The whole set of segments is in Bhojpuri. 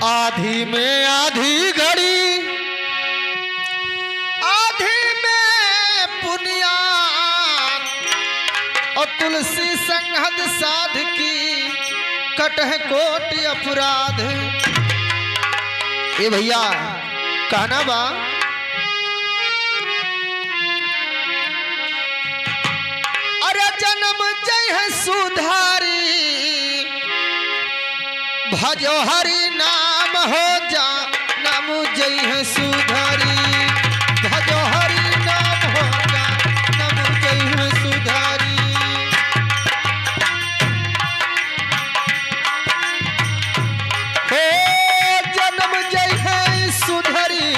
आधी में आधी घड़ी आधी में पुनियाद और तुलसी संगत साध की कटह कोटि अपराध। ए भैया कहना बा अरे जन्म जय है सुधारी भजो हरि नाम हो जा नाम जय है सुधारी भजो हरि नाम हो जा नाम जय है सुधारी। हो जन्म जय है सुधारी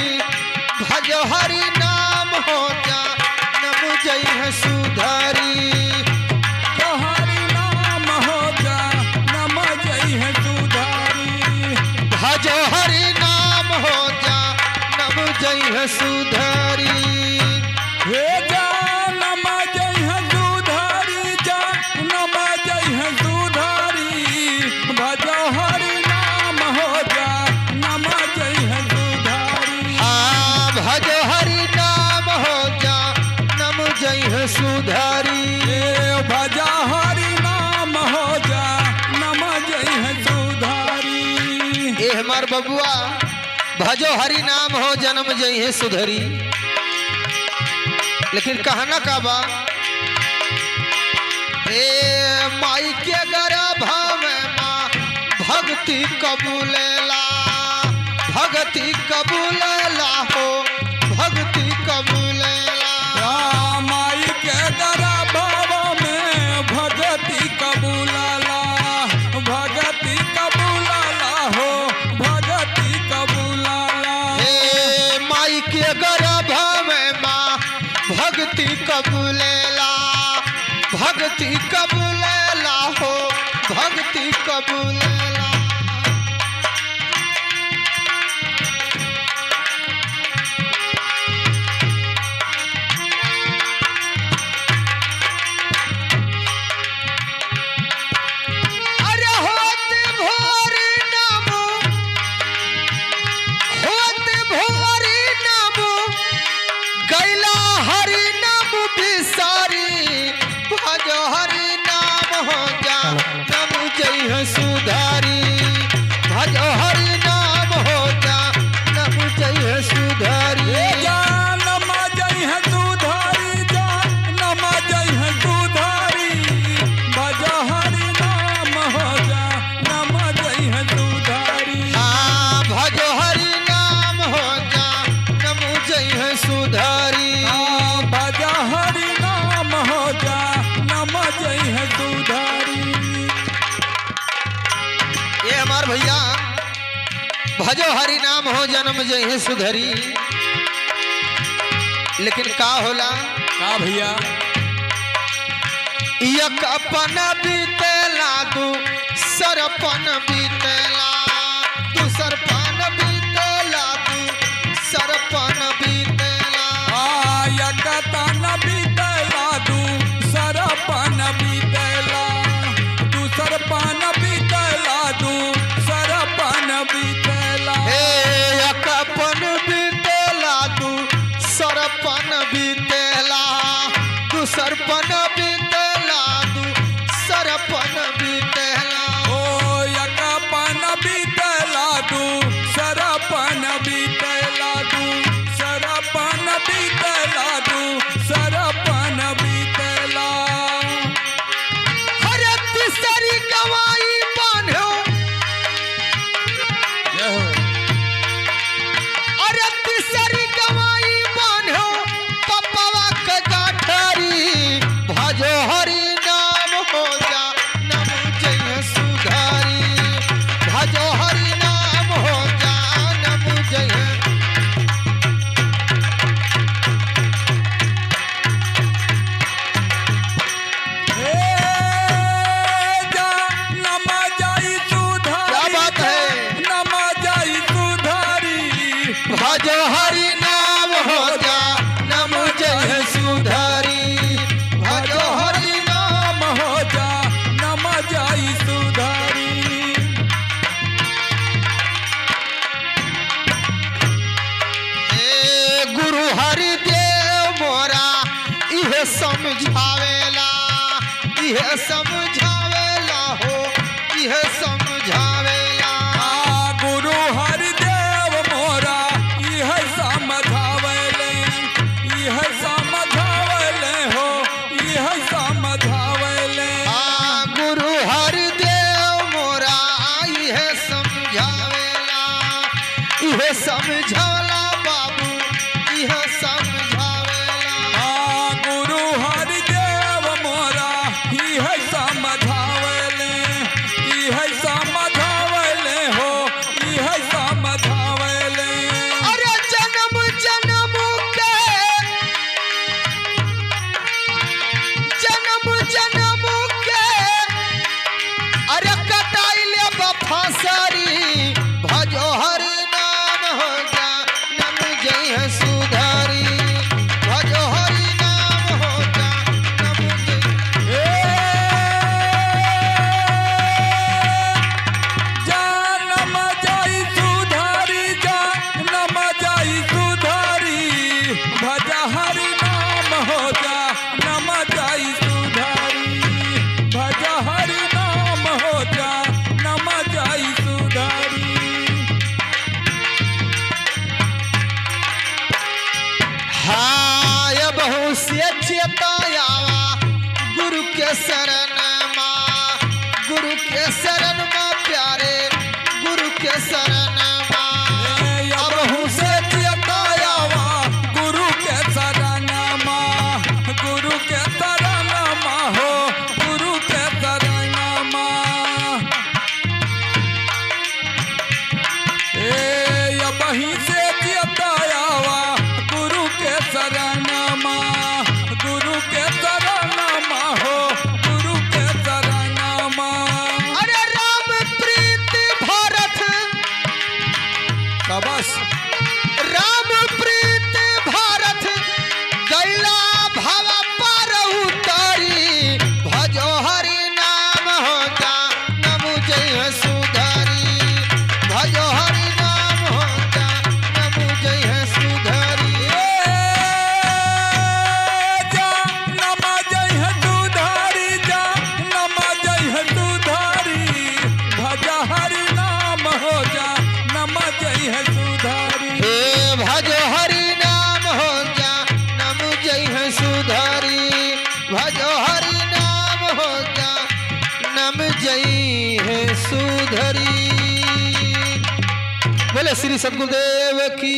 भजो हरि नाम हो जा नाम जय है सुधारी। भजो हरि नाम हो जा नम जय है सुधारी। हे जा नम जय है सुधारी जा नम जय है सुधारी भजो हरि नाम हो जा नम जय है सुधारी। हाँ भजो हरि नाम हो जा नम जय है सुधारी। भजो हरि नाम हो जा नम जय है सुधारी। ए हमार बबुआ भजो हरि नाम हो जन्म जय है सुधरी। लेकिन कहना का बा ए माई के गर्भ में माँ भक्ति कबूलेला भक्ति कबूलेला हो भक्ति कबूलेला। माई के गर्भ में भगति कबूलाला भगति कबूलाला हो भगति कबूलाला। हे माई के गर्भ में माँ भक्ति कबूलेला भक्ति कबूलेला हो भक्ति कबूलेला। अरे होते भोरी नामो होते भोरी नामो गैला हरि नाम बिसारी भजो हरि नाम हो जा नम जय है सुधारी भजो हरि नाम हो जा नम जय है सुधारी। जा नम जय है सुधारी जा नम जय है सुधारी भजो हरि नाम हो जा नम जय है सुधारी। हाँ भजो हरि नाम हो जा नम जय है सुधारी। भजो हरि नाम हो जा नम जय है सुधारी। ये हमार भैया भजो हरि नाम हो जन्म जय है सुधरी। लेकिन का होला का भैया एक अपन बीतेला दू सरपन बीतेला तू सरपन बीतेला तू सरपन बीतेला। यकतन बीतेला दू सरपन बीतेला दू सरपन बीतेला दू सरपन बीतेला। हे एक अपन बीतेला दू सरपन बीतेला तू सरपन बीतेला तू सरपन बीतेला। ओ यकपन इहे समझावेला, इहे समझावेला हो, इहे समझावेला। गुरु हरिदेव मोरा यह समझावले, यह समझावले हो, यह समझावले। गुरु हरिदेव मोरा इहे समझावेला, इहे समझावला बाबू, इहे समझावेला। गुरु हरिदेव मोरा यह समझावले, यह समझावले हो, यह समझावले। अरे जन्म जन्म के, जन्म जन्म के, अरे कटाइले बफासरी, भजो हरि नाम हो जा नम जय सुधारी, भजो हरि नाम हो जा नम जानम जाई सुधारी, जानम जाई सुधारी, भजा हरि नाम हो जा नम जाई सुधारी, भजा हरि नाम हो जा नम जाई सुधारी। हाय बहु से चेतायावा गुरु के शरण माँ, गुरु के शरण माँ प्यारे, गुरु के शरण माँ। अबहु से चेतायावा गुरु के शरण माँ, गुरु के शरण माँ हो, गुरु के शरण माँ। अबही से चेतायावा गुरु के शरण माँ, गुरु के शरण माँ हो, गुरु के शरण माँ। अरे राम प्रीत भारत, बस राम प्रीत भारत, गैला भव पर उतारी, भजो हरि नाम हो जा नम जय सुधारी, भजो हरि नाम हो जा नम जय सुधारी। जा नम जय सुधारी, जा नम जय सुधारी, भजा हरि नाम हो जा नम जय सुधारी। हे भजो हरि नाम हो जा नम जय सुधारी, भजो हरि नाम हो जा नम जय सुधारी। बोले श्री सद्गुरुदेव की